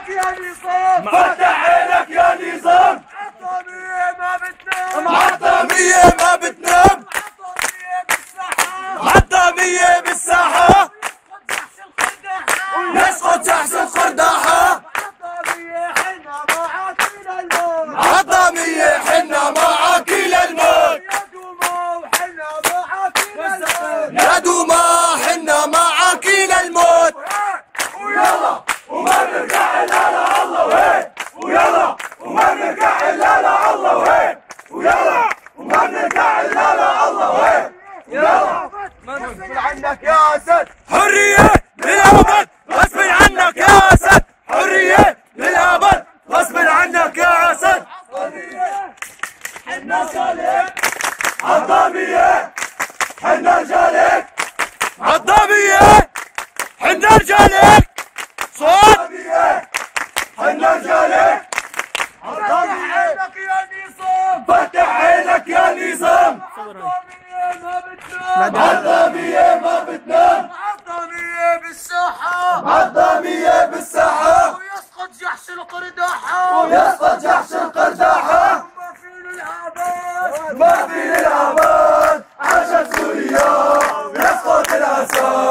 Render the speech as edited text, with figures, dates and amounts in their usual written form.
عينك يا نظام، فتح عينك يا نظام. عالطامية ما بتنام، عالطامية ما بتنام، عالطامية بالساحة يسقط جحش القرداحة. عالطامية حنا معاك للموت، يا دوما حنا معاك للموت. ويلا وما بنرجع الا لله وهيك، ويلا وما بنرجع الا لله وهيك، ويلا وما بنرجع الا لله وهيك. يلا غصب عنك يا اسد، حرية للأبد غصب عنك يا أسد، حرية للأبد غصب عنك يا أسد. حنا رجالك، عالطامية حنا رجالك، عالطامية حنا رجالك. صوت حنا رجالك. فتح عينك يا نظام، فتح عينك يا نظام. عالطامية ما بتنام، عالطامية ما بتنام، عالطامية بالساحة عالطامية بالساحة ويسقط جحش القرداحة. يسقط جحش القرداحة. ما في العباد، ما في للعباد عاشت سوريا يسقط الأسد.